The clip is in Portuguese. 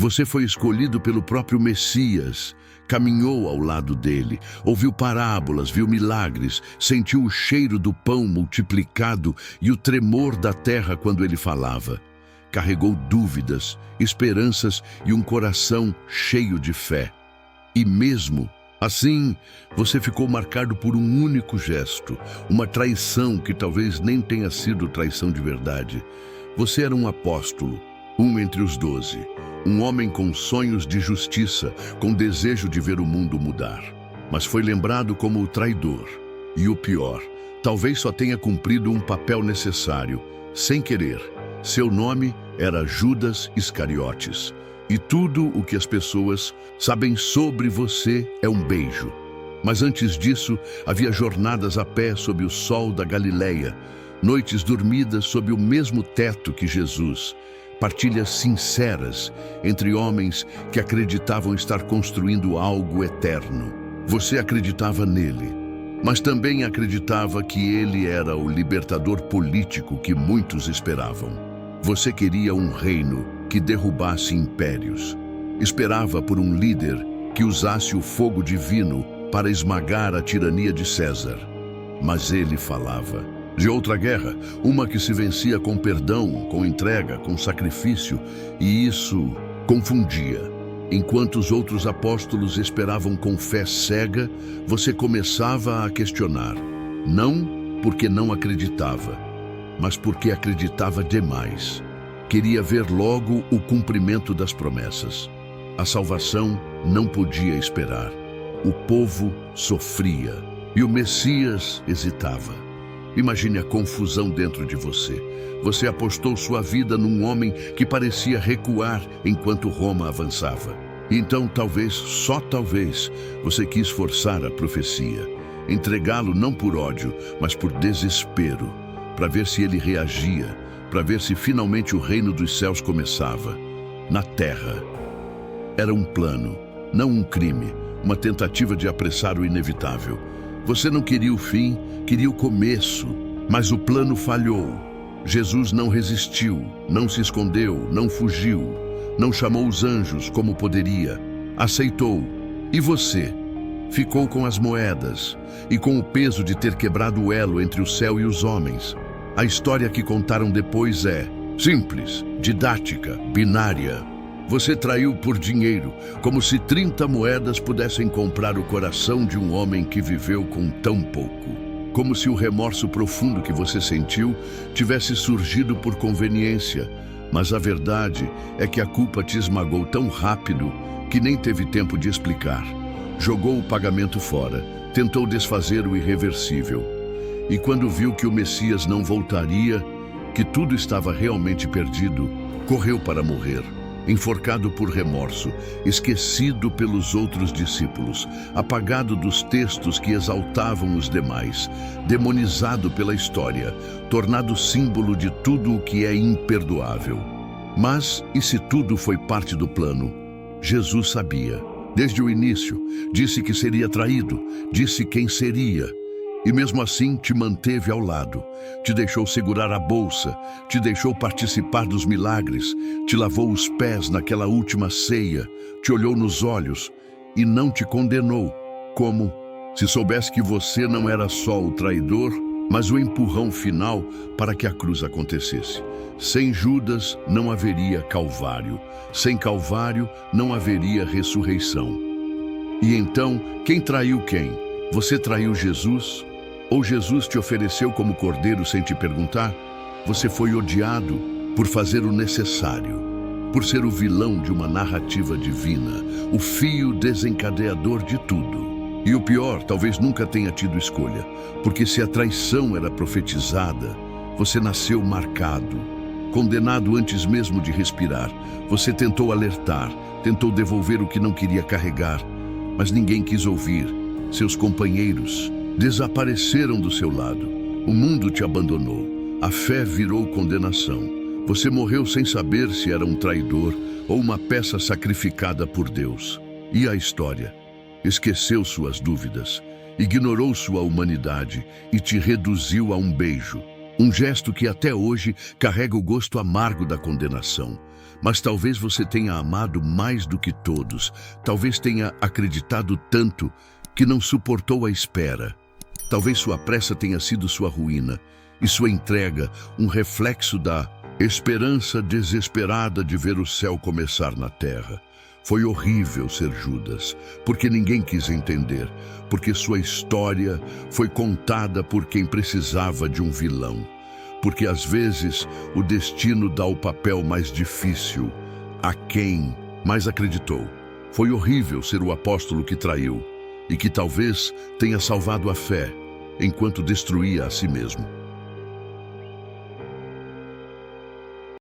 Você foi escolhido pelo próprio Messias, caminhou ao lado dele, ouviu parábolas, viu milagres, sentiu o cheiro do pão multiplicado e o tremor da terra quando ele falava. Carregou dúvidas, esperanças e um coração cheio de fé. E mesmo assim, você ficou marcado por um único gesto, uma traição que talvez nem tenha sido traição de verdade. Você era um apóstolo, um entre os 12, um homem com sonhos de justiça, com desejo de ver o mundo mudar. Mas foi lembrado como o traidor. E o pior, talvez só tenha cumprido um papel necessário, sem querer. Seu nome era Judas Iscariotes. E tudo o que as pessoas sabem sobre você é um beijo. Mas antes disso, havia jornadas a pé sob o sol da Galileia, noites dormidas sob o mesmo teto que Jesus, partilhas sinceras entre homens que acreditavam estar construindo algo eterno. Você acreditava nele, mas também acreditava que ele era o libertador político que muitos esperavam. Você queria um reino que derrubasse impérios. Esperava por um líder que usasse o fogo divino para esmagar a tirania de César. Mas ele falava de outra guerra, uma que se vencia com perdão, com entrega, com sacrifício, e isso confundia. Enquanto os outros apóstolos esperavam com fé cega, você começava a questionar. Não porque não acreditava, mas porque acreditava demais. Queria ver logo o cumprimento das promessas. A salvação não podia esperar. O povo sofria e o Messias hesitava. Imagine a confusão dentro de você. Você apostou sua vida num homem que parecia recuar enquanto Roma avançava. Então, talvez, só talvez, você quis forçar a profecia. Entregá-lo não por ódio, mas por desespero, para ver se ele reagia, para ver se finalmente o reino dos céus começava. Na terra. Era um plano, não um crime, uma tentativa de apressar o inevitável. Você não queria o fim, queria o começo, mas o plano falhou. Jesus não resistiu, não se escondeu, não fugiu, não chamou os anjos como poderia. Aceitou. E você? Ficou com as moedas e com o peso de ter quebrado o elo entre o céu e os homens. A história que contaram depois é simples, didática, binária. Você traiu por dinheiro, como se 30 moedas pudessem comprar o coração de um homem que viveu com tão pouco. Como se o remorso profundo que você sentiu tivesse surgido por conveniência. Mas a verdade é que a culpa te esmagou tão rápido que nem teve tempo de explicar. Jogou o pagamento fora, tentou desfazer o irreversível. E quando viu que o Messias não voltaria, que tudo estava realmente perdido, correu para morrer. Enforcado por remorso, esquecido pelos outros discípulos, apagado dos textos que exaltavam os demais, demonizado pela história, tornado símbolo de tudo o que é imperdoável. Mas, e se tudo foi parte do plano? Jesus sabia. Desde o início, disse que seria traído, disse quem seria. E mesmo assim te manteve ao lado, te deixou segurar a bolsa, te deixou participar dos milagres, te lavou os pés naquela última ceia, te olhou nos olhos e não te condenou, como se soubesse que você não era só o traidor, mas o empurrão final para que a cruz acontecesse. Sem Judas não haveria Calvário, sem Calvário não haveria ressurreição. E então, quem traiu quem? Você traiu Jesus? Ou Jesus te ofereceu como cordeiro sem te perguntar? Você foi odiado por fazer o necessário, por ser o vilão de uma narrativa divina, o fio desencadeador de tudo. E o pior, talvez nunca tenha tido escolha, porque se a traição era profetizada, você nasceu marcado, condenado antes mesmo de respirar. Você tentou alertar, tentou devolver o que não queria carregar, mas ninguém quis ouvir. Seus companheiros desapareceram do seu lado. O mundo te abandonou. A fé virou condenação. Você morreu sem saber se era um traidor ou uma peça sacrificada por Deus. E a história? Esqueceu suas dúvidas, ignorou sua humanidade e te reduziu a um beijo. Um gesto que até hoje carrega o gosto amargo da condenação. Mas talvez você tenha amado mais do que todos. Talvez tenha acreditado tanto que não suportou a espera. Talvez sua pressa tenha sido sua ruína e sua entrega um reflexo da esperança desesperada de ver o céu começar na terra. Foi horrível ser Judas, porque ninguém quis entender, porque sua história foi contada por quem precisava de um vilão. Porque às vezes o destino dá o papel mais difícil a quem mais acreditou. Foi horrível ser o apóstolo que traiu e que talvez tenha salvado a fé, enquanto destruía a si mesmo.